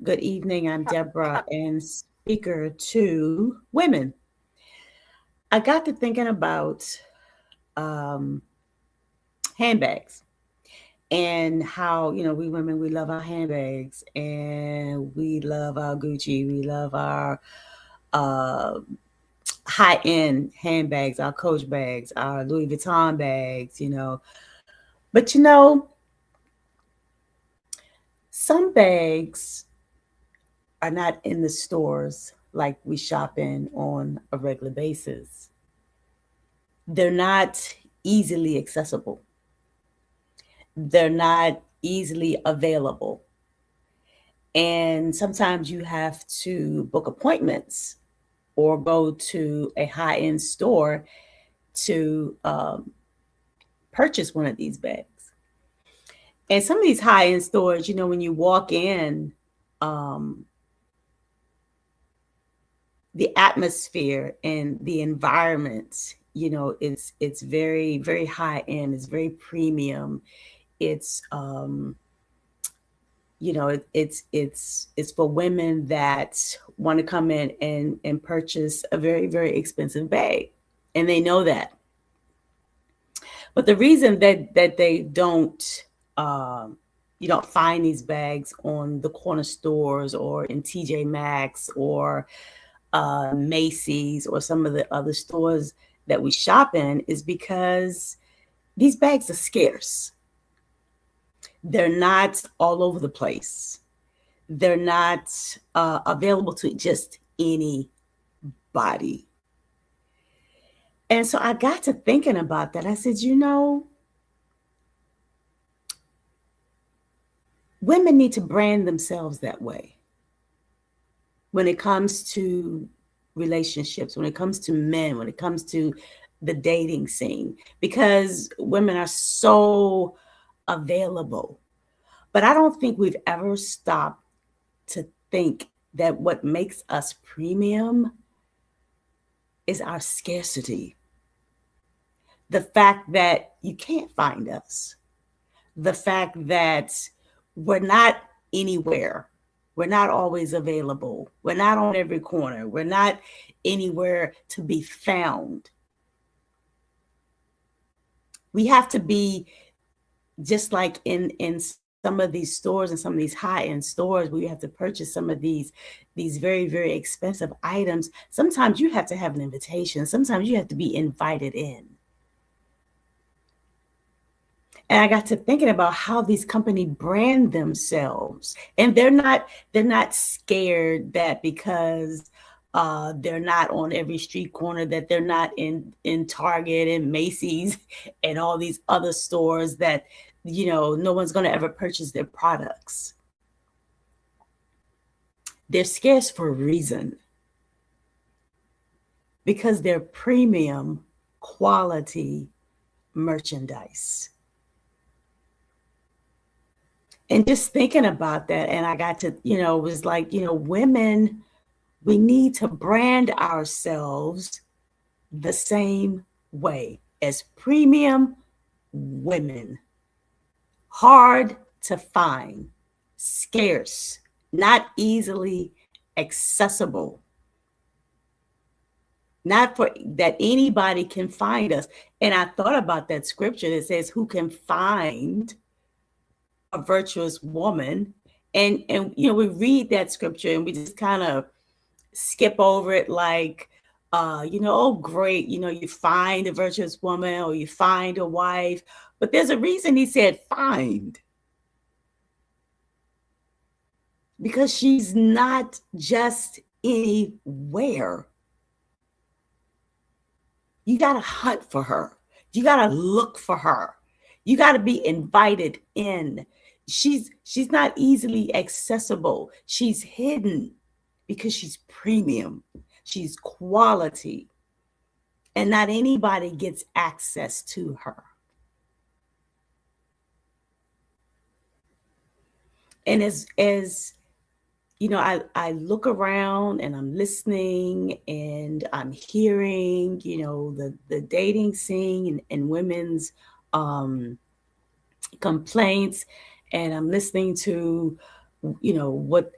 Good evening. I'm Deborah and speaker to women. I got to thinking about um, handbags and how, we women, we love our handbags and we love our Gucci. We love our uh, high end handbags, our Coach bags, our Louis Vuitton bags. But, some bags are not in the stores like we shop in on a regular basis. They're not easily accessible. They're not easily available. And sometimes you have to book appointments or go to a high end store to purchase one of these bags. And some of these high end stores, when you walk in, um, the atmosphere and the environment, it's very, very high end. It's very premium. It's it's for women that want to come in and purchase a very, very expensive bag, and they know that. But the reason that they don't you don't find these bags on the corner stores or in TJ Maxx or Macy's or some of the other stores that we shop in is because these bags are scarce. They're not all over the place. They're not available to just anybody. And so I got to thinking about that. I said, women need to brand themselves that way when it comes to relationships, when it comes to men, when it comes to the dating scene, because women are so available. But I don't think we've ever stopped to think that what makes us premium is our scarcity. The fact that you can't find us, the fact that we're not anywhere, we're not always available, we're not on every corner, we're not anywhere to be found. We have to be just like in some of these stores and some of these high-end stores where you have to purchase some of these very, very expensive items. Sometimes you have to have an invitation, sometimes you have to be invited in. And I got to thinking about how these companies brand themselves, and they're not scared that because they're not on every street corner, that they're not in Target and Macy's and all these other stores, that no one's going to ever purchase their products. They're scarce for a reason, because they're premium quality merchandise. And just thinking about that, and I got to, was like, women, we need to brand ourselves the same way as premium women. Hard to find, scarce, not easily accessible. Not for that anybody can find us. And I thought about that scripture that says, who can find a virtuous woman? And we read that scripture and we just kind of skip over it like, oh great, you find a virtuous woman or you find a wife. But there's a reason he said find, because she's not just anywhere. You got to hunt for her. You got to look for her. You got to be invited in. She's not easily accessible. She's hidden because she's premium. She's quality. And not anybody gets access to her. And as I look around and I'm listening and I'm hearing, the dating scene and women's complaints, and I'm listening to what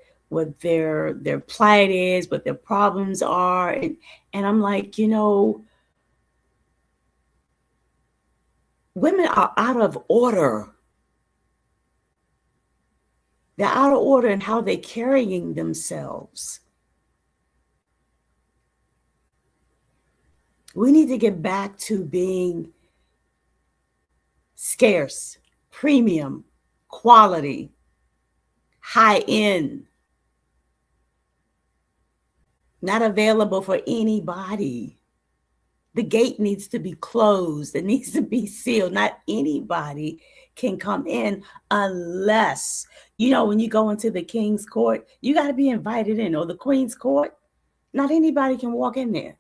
their plight is, what their problems are, and I'm like, women are out of order. They're out of order in how they're carrying themselves. We need to get back to being scarce, premium, quality, high end, not available for anybody. The gate needs to be closed. It needs to be sealed. Not anybody can come in unless, when you go into the king's court, you got to be invited in, or the queen's court. Not anybody can walk in there.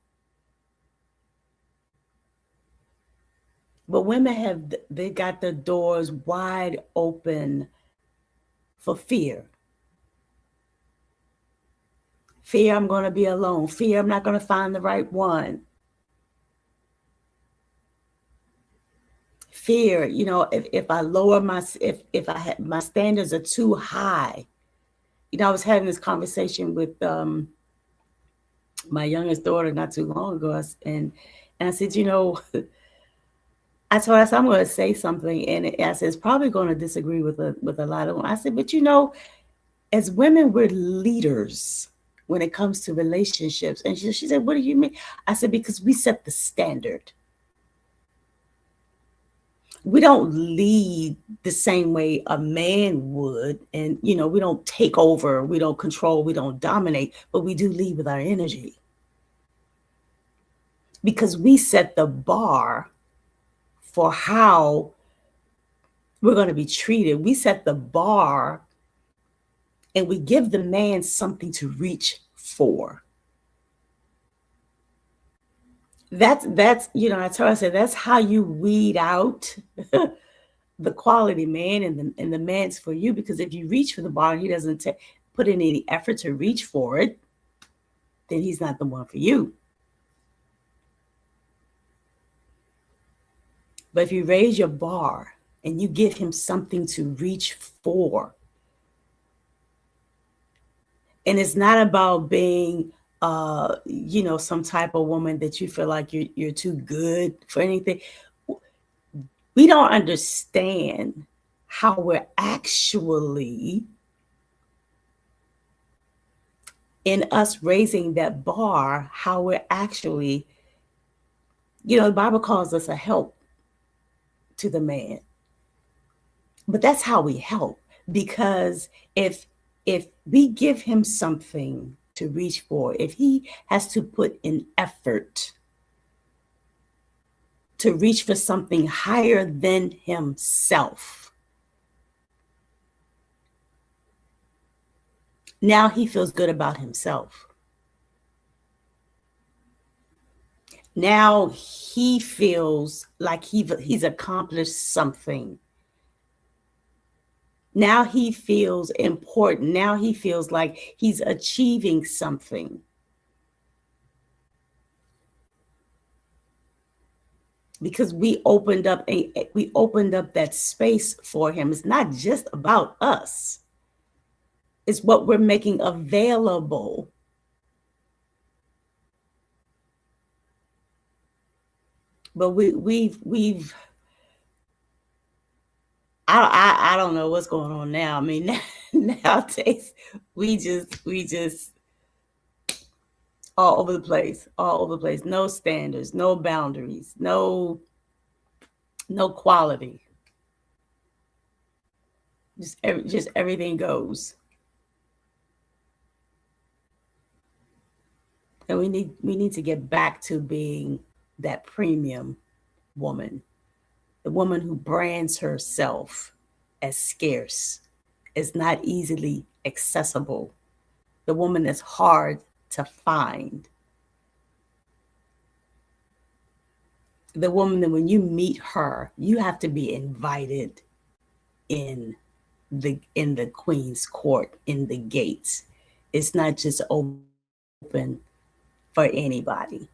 But women they got the doors wide open for fear. Fear I'm going to be alone. Fear I'm not going to find the right one. Fear, if I lower if I have my standards are too high. I was having this conversation with my youngest daughter not too long ago, and I said, I told her, I'm going to say something, and I said it's probably going to disagree with a lot of them. I said, but as women, we're leaders when it comes to relationships. And she said, what do you mean? I said, because we set the standard. We don't lead the same way a man would. And, we don't take over, we don't control, we don't dominate, but we do lead with our energy. Because we set the bar for how we're going to be treated. We set the bar and we give the man something to reach for. That's I told her, I said, that's how you weed out the quality man, and the man's for you. Because if you reach for the bar and he doesn't put in any effort to reach for it, then he's not the one for you. But if you raise your bar and you give him something to reach for, and it's not about being some type of woman that you feel like you're too good for anything. We don't understand how we're actually, in us raising that bar, how we're actually, the Bible calls us a help to the man. But that's how we help, because if we give him something to reach for, if he has to put in effort to reach for something higher than himself, now he feels good about himself. Now he feels like he's accomplished something. Now he feels important. Now he feels like he's achieving something. Because we opened up that space for him. It's not just about us. It's what we're making available. But we've I don't know what's going on now. I mean, nowadays we just all over the place. No standards, no boundaries, no quality. Just everything goes. And we need to get back to being that premium woman, the woman who brands herself as scarce, is not easily accessible, the woman that's hard to find, the woman that when you meet her, you have to be invited in the queen's court, in the gates. It's not just open for anybody.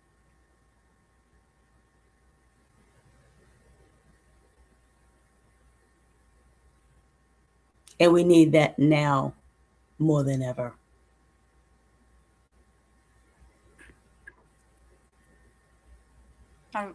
And we need that now more than ever. I,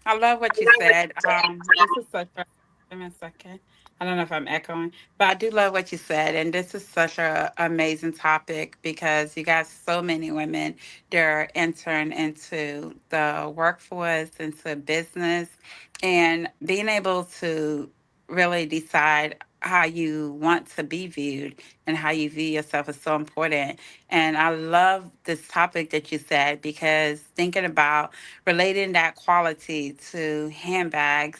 I love what you said. This is such a, give me a second. I don't know if I'm echoing, but I do love what you said. And this is such a amazing topic because you got so many women that are entering into the workforce, into business, and being able to really decide how you want to be viewed and how you view yourself is so important. And I love this topic that you said because thinking about relating that quality to handbags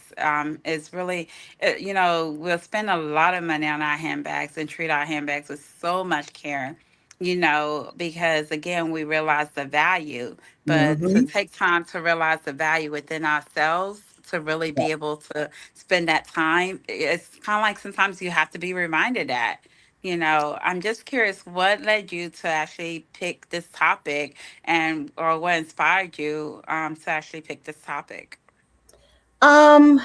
is really, we'll spend a lot of money on our handbags and treat our handbags with so much care, because again, we realize the value, but to Mm-hmm. take time to realize the value within ourselves. To really be able to spend that time, it's kind of like sometimes you have to be reminded that. I'm just curious what led you to actually pick this topic and or what inspired you to actually pick this topic? Um,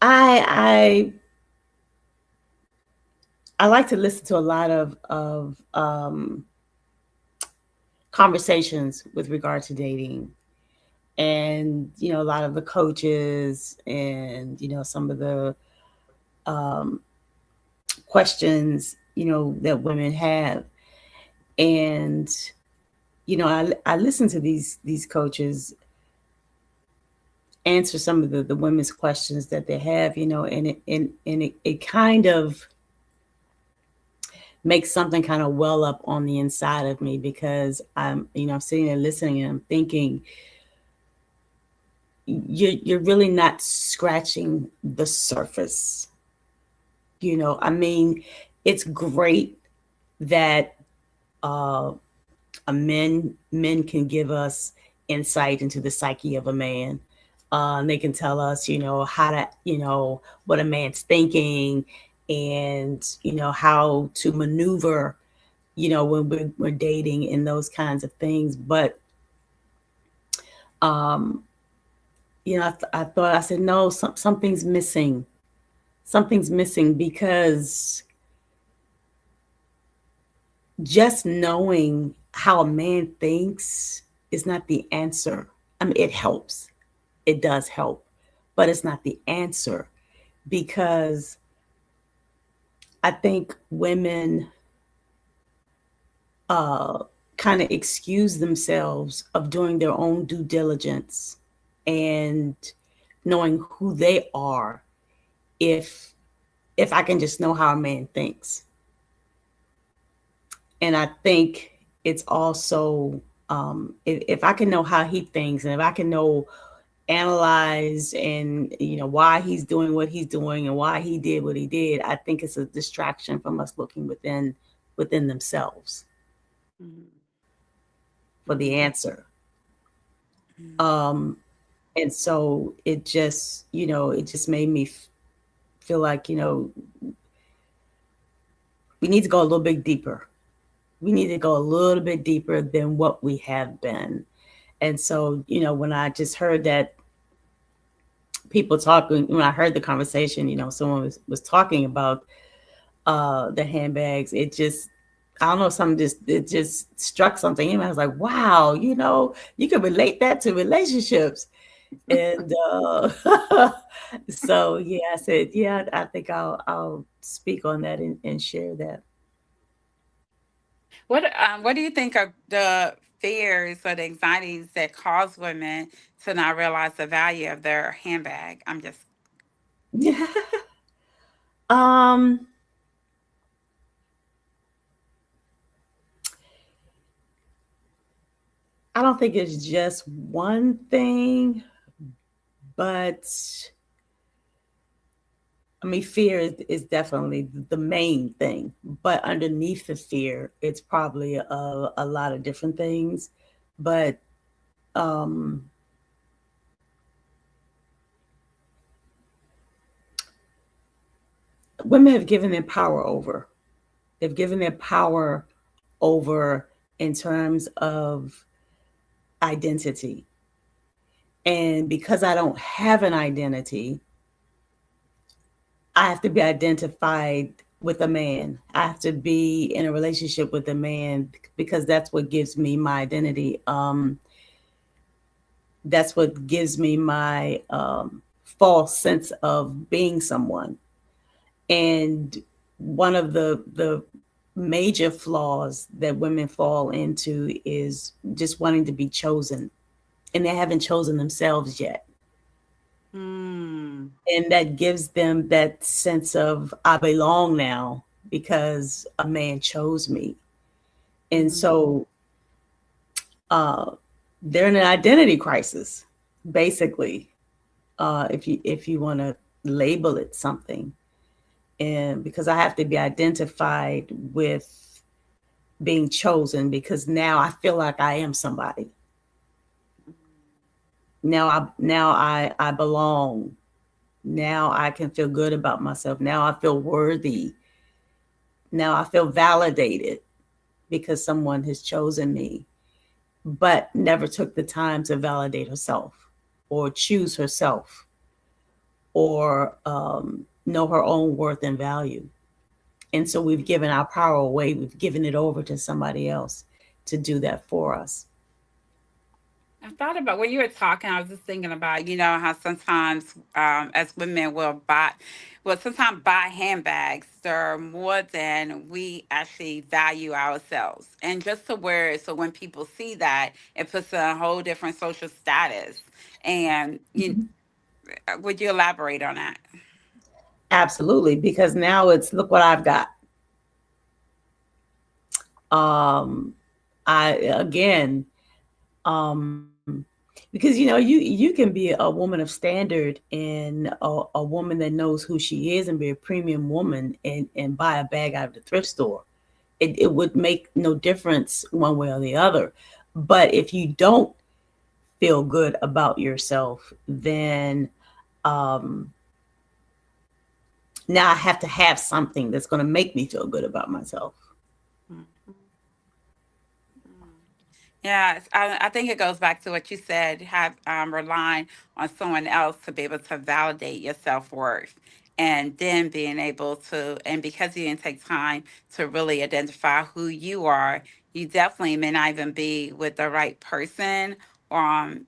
I I like to listen to a lot of conversations with regard to dating, and a lot of the coaches, and some of the um, questions that women have, and I listen to these coaches answer some of the women's questions that they have, and it kind of makes something kind of well up on the inside of me, because I'm sitting there listening, and I'm thinking, you're really not scratching the surface. I mean, it's great that uh, men can give us insight into the psyche of a man. And they can tell us, how to, what a man's thinking, and how to maneuver, when we're dating, and those kinds of things. But um, I thought, I said, no, something's missing. Something's missing, because just knowing how a man thinks is not the answer. I mean, it helps. It does help, but it's not the answer, because I think women uh, kind of excuse themselves of doing their own due diligence and knowing who they are, if I can just know how a man thinks. And I think it's also, if I can know how he thinks, and if I can know, analyze, and why he's doing what he's doing, and why he did what he did, I think it's a distraction from us looking within themselves Mhm. for the Mhm. answer. Mhm. um and so it just made me feel like, we need to go a little bit deeper. We need to go a little bit deeper than what we have been. And so, when I just heard that, people talking, when I heard the conversation, someone was talking about the handbags, it just, I don't know, something just, it just struck something in me. I was like, wow, you can relate that to relationships. And so yeah, I said, yeah, I think I'll speak on that, and share that. What do you think are the fears or the anxieties that cause women to not realize the value of their handbag? I'm just um I don't think it's just one thing, but I mean, fear is definitely the main thing. But underneath the fear, it's probably a lot of different things. But um, women have given their power over. They've given their power over in terms of identity. And because I don't have an identity, I have to be identified with a man. I have to be in a relationship with a man because that's what gives me my identity. That's what gives me my false sense of being someone. And one of the major flaws that women fall into is just wanting to be chosen, and they haven't chosen themselves yet. Mm. And that gives them that sense of I belong now because a man chose me. And Mm. so uh, they're in an identity crisis, basically, if you want to label it something. And because I have to be identified with being chosen, because now I feel like I am somebody. Now I belong. Now I can feel good about myself. Now I feel worthy. Now I feel validated because someone has chosen me, but never took the time to validate herself or choose herself or know her own worth and value. And so we've given our power away. We've given it over to somebody else to do that for us. I thought about when you were talking, I was just thinking about, how sometimes as women will sometimes buy handbags that are more than we actually value ourselves. And just to wear it, so when people see that, it puts a whole different social status. And would you elaborate on that? Absolutely, because now it's look what I've got. Um, I again, um, because you can be a woman of standard and a woman that knows who she is and be a premium woman and buy a bag out of the thrift store. It would make no difference one way or the other. But if you don't feel good about yourself, then um, now I have to have something that's going to make me feel good about myself. Mhm. Yeah, I think it goes back to what you said, have relying on someone else to be able to validate your self-worth. And then being able to, and because you didn't take time to really identify who you are, you definitely may not even be with the right person. When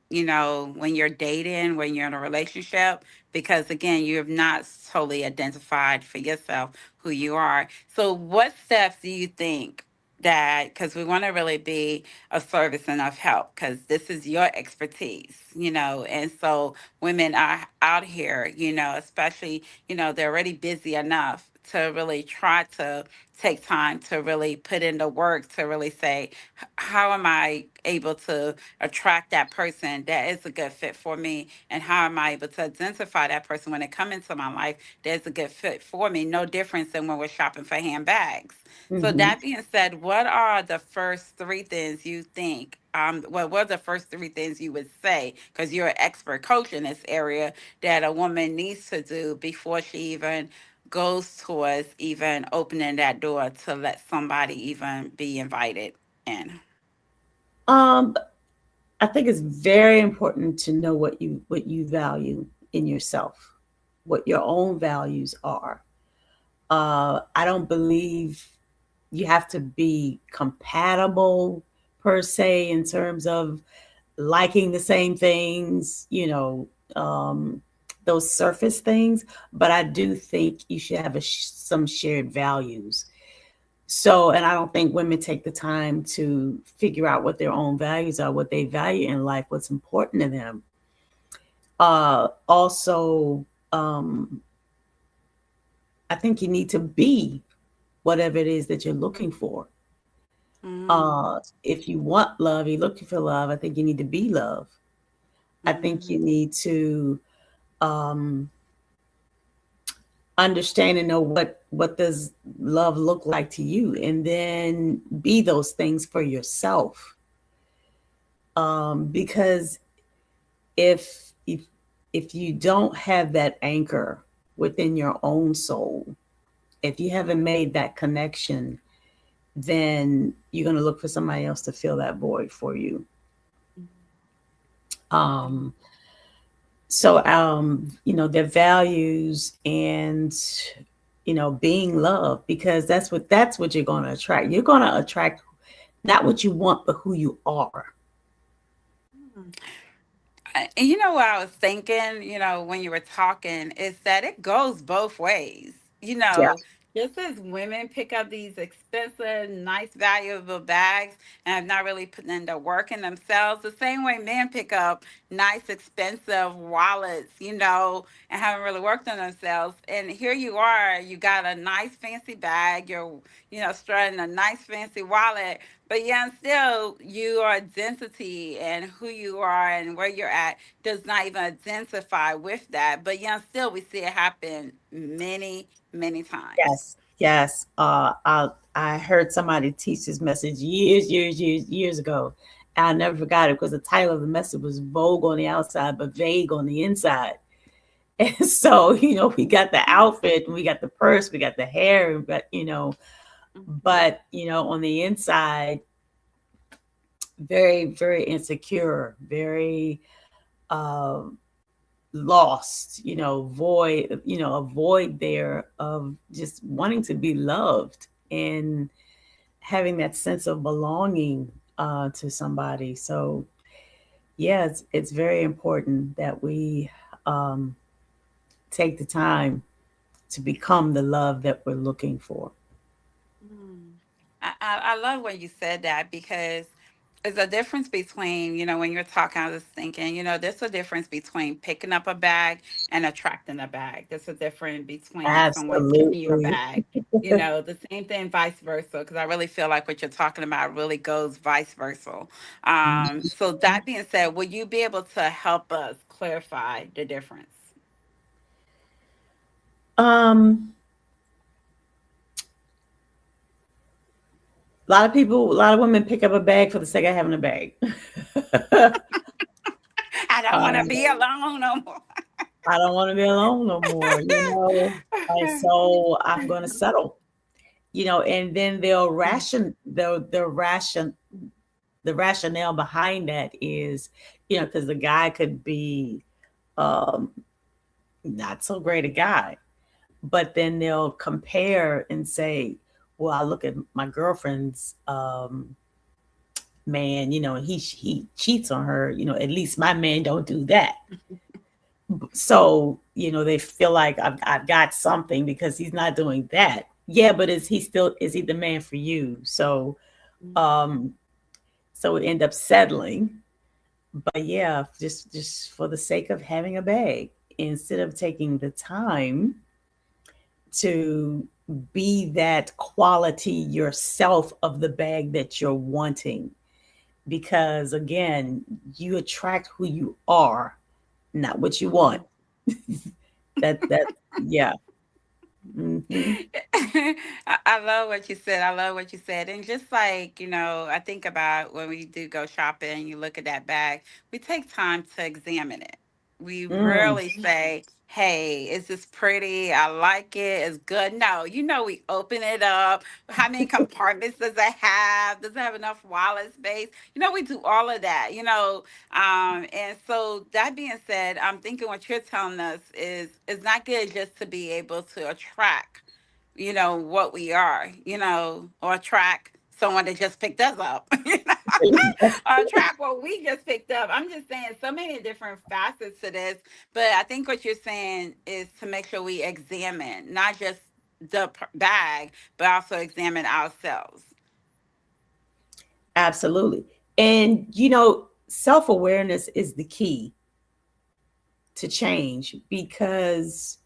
you're dating, when you're in a relationship, because again, you have not totally identified for yourself who you are. So, what steps do you think that, because we want to really be of service and of help, because this is your expertise, and so women are out here, especially, they're already busy enough to really try to take time to really put in the work to really say, how am I able to attract that person that is a good fit for me, and how am I able to identify that person when they come into my life that's a good fit for me? No difference than when we're shopping for handbags. So Hmm. that being said, what are the first three things you think? What are the first three things you would say? Because you're an expert coach in this area, that a woman needs to do before she even goes towards even opening that door to let somebody even be invited in. Um, I think it's very important to know what you value in yourself, what your own values are. I don't believe you have to be compatible per se in terms of liking the same things, those surface things. But I do think you should have some shared values. So, and I don't think women take the time to figure out what their own values are, what they value in life, what's important to them. Also, I think you need to be whatever it is that you're looking for. Mm, If you want love, you're looking for love, I think you need to be love. I think you mm, need to um, understand and know what does love look like to you, and then be those things for yourself. Because if if if you don't have that anchor within your own soul, if you haven't made that connection, then you're going to look for somebody else to fill that void for you. mm. Um, So, their values and, being loved, because that's what you're going to attract. You're going to attract not what you want, but who you are. You know what I was thinking, when you were talking, is that it goes both ways. Yeah. Just as women pick up these expensive, nice, valuable bags and have not really put in the work in themselves, the same way men pick up nice, expensive wallets, and haven't really worked on themselves. And here you are, you got a nice, fancy bag, you're, strutting a nice, fancy wallet, but yeah, and still your identity and who you are and where you're at does not even identify with that. But yeah, still we see it happen many, many times. Yes. Yes. I heard somebody teach this message years ago. I'll never forgot it because the title of the message was Vogue on the outside, but vague on the inside. And so, we got the outfit, and we got the purse, we got the hair, but, on the inside, very, very insecure, very um, lost, void, a void there of just wanting to be loved and having that sense of belonging to somebody. So, yeah, it's very important that we um, take the time to become the love that we're looking for. Mm. I love when you said that because there's a difference between, when you're talking, I was thinking, there's a difference between picking up a bag and attracting a bag. There's a difference between someone giving you a Absolutely. bag, the same thing, vice versa, because I really feel like what you're talking about really goes vice versa. So that being said, will you be able to help us clarify the difference? Um, a lot of women pick up a bag for the sake of having a bag. I don't want to um, be alone no more. I don't want to be alone no more, and so I'm going to settle, and then the rationale behind that is, because the guy could be um, not so great a guy, but then they'll compare and say, well, I look at my girlfriend's man, and he cheats on her, at least my man don't do that. So, they feel like I've got something because he's not doing that. Yeah, but is he the man for you? So, um, so we end up settling. But yeah, just for the sake of having a bag, instead of taking the time to be that quality yourself of the bag that you're wanting. Because again, you attract who you are, not what you want. That yeah. Hmm. I love what you said. I love what you said. And just like, I think about when we do go shopping, you look at that bag, we take time to examine it. We Mm. rarely say, hey, is this pretty? I like it. It's good. No, we open it up. How many compartments does it have? Does it have enough wallet space? We do all of that, and so that being said, I'm thinking what you're telling us is it's not good just to be able to attract, what we are, or attract someone that just picked us up, or attract what we just picked up. I'm just saying so many different facets to this, but I think what you're saying is to make sure we examine not just the bag, but also examine ourselves. Absolutely. And self-awareness is the key to change, because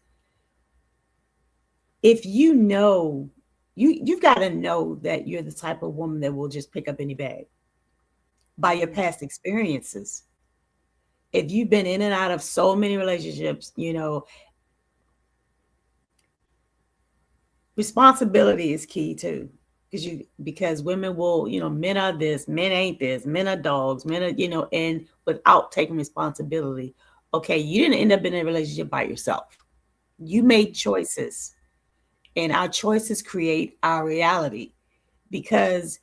if you've got to know that you're the type of woman that will just pick up any bag by your Mhm. past experiences. If you've been in and out of so many relationships, responsibility is key too. Because women will, men are this, men ain't this, men are dogs, men are, and without taking responsibility. Okay, you didn't end up in a relationship by yourself. You made choices, and our choices create our reality. Because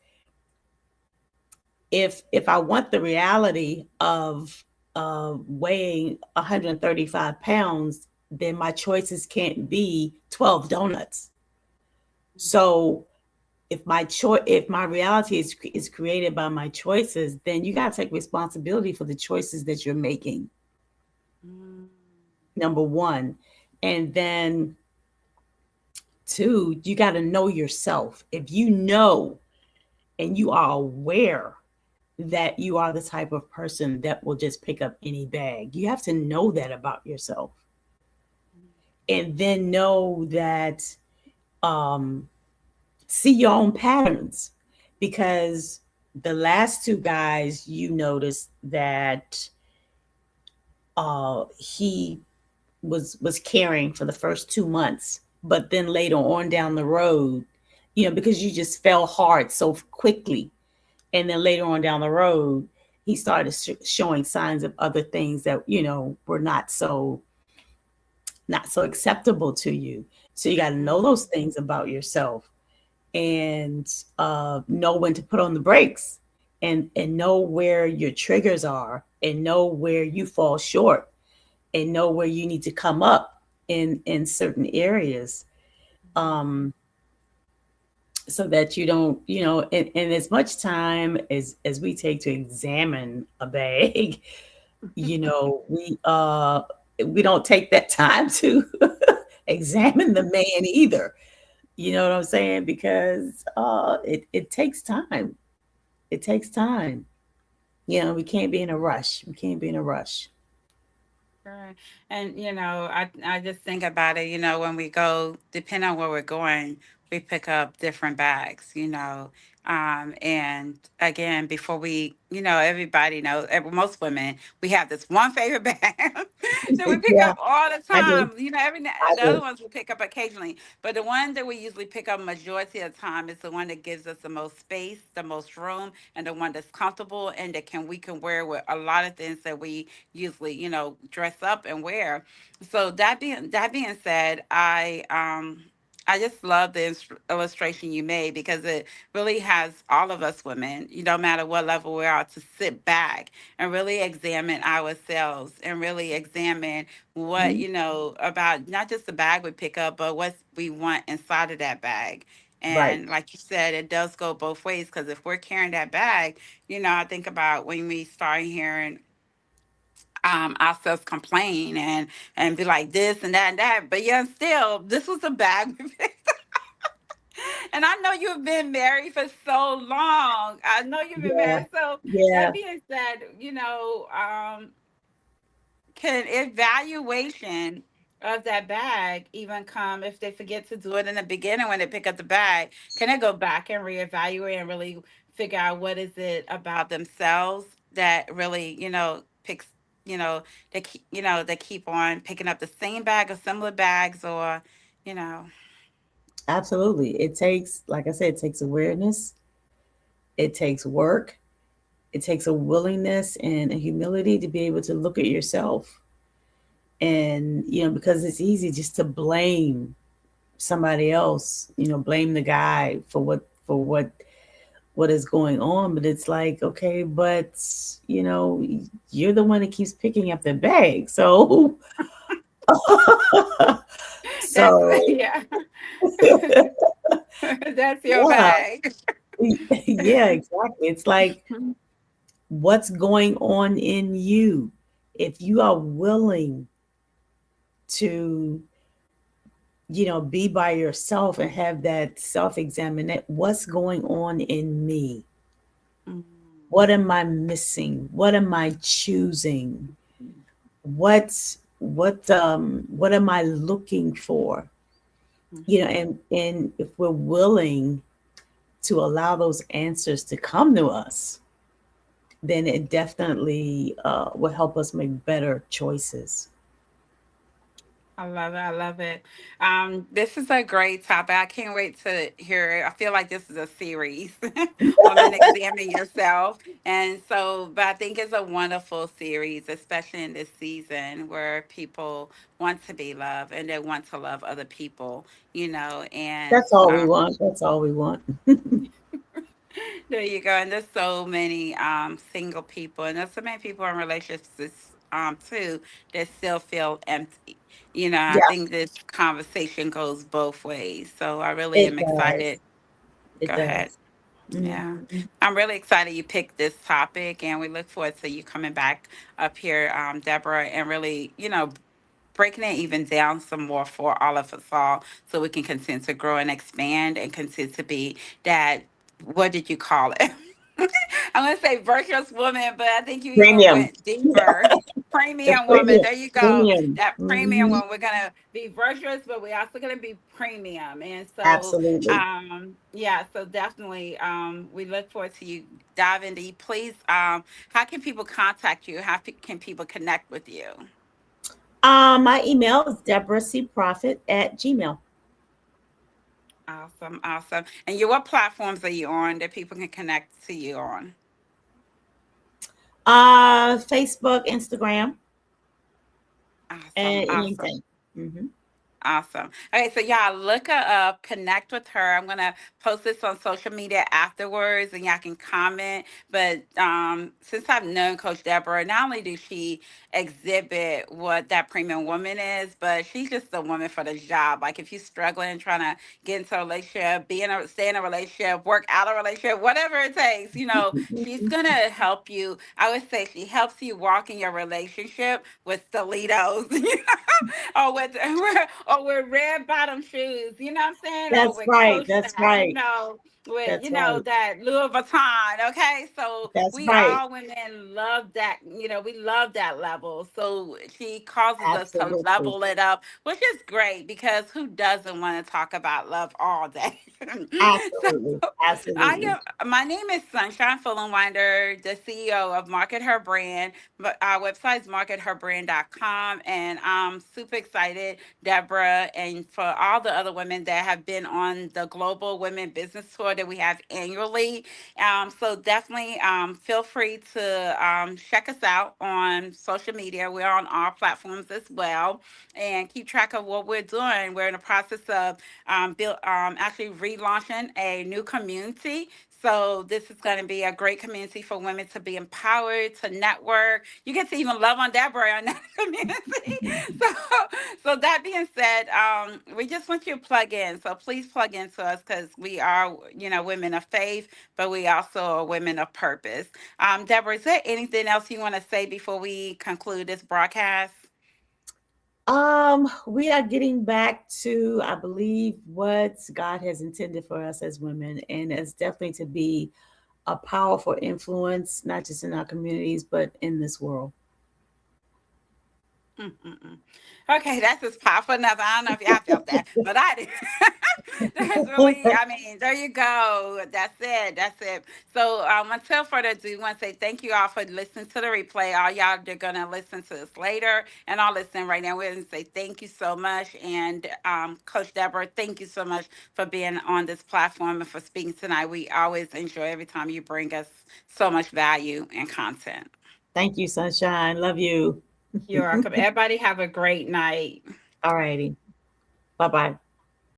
if I want the reality of weighing 135 pounds, then my choices can't be 12 donuts. So if my reality is created by my choices, then you got to take responsibility for the choices that you're making. Mm. Number one. And then two, you got to know yourself. If you know and you are aware that you are the type of person that will just pick up any bag, you have to know that about yourself. And then know that, um, see your own patterns, because the last two guys, you noticed that he was caring for the first 2 months, but then later on down the road, because you just fell hard so quickly, and then later on down the road, he started showing signs of other things that were not so acceptable to you. So you got to know those things about yourself, and know when to put on the brakes, and know where your triggers are, and know where you fall short, and know where you need to come up in certain areas, um, so that you don't, and as much time as we take to examine a bag, we don't take that time to examine the man either. You know what I'm saying? Because it takes time. It takes time. We can't be in a rush. We can't be in a rush. Right. And I just think about it, when we go, depending on where we're going, we pick up different bags, and again, before we, everybody knows, most women, we have this one favorite bag that we pick Yeah, up all the I do. time. I The other do. ones we pick up occasionally, but the one that we usually pick up majority of the time is the one that gives us the most space, the most room, and the one that's comfortable, and that we can wear with a lot of things that we usually dress up and wear. So that being said, I just love the illustration you made, because it really has all of us women, no matter what level we are, to sit back and really examine ourselves, and really examine what, Mhm. about not just the bag we pick up, but what we want inside of that bag. Right. And like you said, it does go both ways, because if we're carrying that bag, I think about when we start hearing ourselves complain and be like this and that and that. But yeah, still, this was a bag. And I know you've been married for so long. I know you've been Yeah. married. So that Yeah. being said, can evaluation of that bag even come if they forget to do it in the beginning when they pick up the bag? Can they go back and reevaluate and really figure out what is it about themselves that really, picks, you know, they keep on picking up the same bag or similar bags, or, you know, Absolutely. It takes, like I said, it takes awareness. It takes work. It takes a willingness and a humility to be able to look at yourself. And, because it's easy just to blame somebody else, blame the guy for what is going on. But it's like, okay, but you know you're the one that keeps picking up the bag, so that's so yeah, that's your yeah. bag. Yeah, exactly. It's like, what's going on in you? If you are willing to, be by yourself and have that self examination, what's going on in me? Mm. What am I missing? What am I choosing? What am I looking for? And if we're willing to allow those answers to come to us, then it definitely will help us make better choices. I love it. I love it. This is a great topic. I can't wait to hear it. I feel like this is a series on an examine yourself. And so, but I think it's a wonderful series, especially in this season where people want to be loved and they want to love other people, and That's all we want. That's all we want. There you go. And there's so many single people, and there's so many people in relationships too that still feel empty. I Yeah, think this conversation goes both ways. So I really it am does. excited. It Go ahead. does. Yeah. Mhm. I'm really excited you picked this topic, and we look forward to you coming back up here, Deborah, and really, breaking it even down some more for all of us all so we can continue to grow and expand and continue to be that, what did you call it? I'm going to say virtuous woman, but I think you even Premium. went deeper. The Premium woman. premium. There you go. Premium. That premium Hmm. one. We're going to be virtuous, but we're also going to be premium. And so, Absolutely. yeah, so definitely we look forward to you diving deep. Please, how can people contact you? How can people connect with you? My email is deborahcprophet@gmail. Awesome, awesome. And what platforms are you on that people can connect to you on? Facebook, Instagram, Awesome, and awesome. LinkedIn. Hmm. Awesome. Okay, so y'all look her up, connect with her. I'm gonna post this on social media afterwards, and y'all can comment. But since I've known Coach Deborah, not only does she exhibit what that premium woman is, but she's just a woman for the job. Like if you're struggling, trying to get into a relationship, stay in a relationship, work out a relationship, whatever it takes, she's gonna help you. I would say she helps you walk in your relationship with stilettos. or with or with red bottom shoes, you know what I'm saying? Or That's with right. Coach That's that, right. with That's right. that Louis Vuitton. Okay, so That's we right. all women love that. We love that level. So she causes us to Absolutely. level it up, which is great because who doesn't want to talk about love all day? So Absolutely. Absolutely. my name is Sunshine Fullenwinder, the CEO of Market Her Brand. But our website is marketherbrand.com, and I'm super excited, Deborah, and for all the other women that have been on the Global Women Business Tour that we have annually. So definitely feel free to check us out on social media. We're on all platforms as well, and keep track of what we're doing. We're in the process of actually relaunching a new community. So this is going to be a great community for women to be empowered, to network. You get to even love on Deborah in that community. So, so that being said, we just want you to plug in. So please plug into us because we are, women of faith, but we also are women of purpose. Deborah, is there anything else you want to say before we conclude this broadcast? We are getting back to, I believe, what God has intended for us as women, and it's definitely to be a powerful influence, not just in our communities, but in this world. Mm-mm-mm. Okay, that's just powerful enough. I don't know if y'all felt that, but I did. That's really, I mean, there you go. That's it. That's it. So, until further ado, I want to say thank you all for listening to the replay. All y'all are going to listen to this later and all listen right now. We're going to say thank you so much. And, Coach Deborah, thank you so much for being on this platform and for speaking tonight. We always enjoy every time you bring us so much value and content. Thank you, Sunshine. Love you. You're welcome. Everybody have a great night. All righty. Bye bye.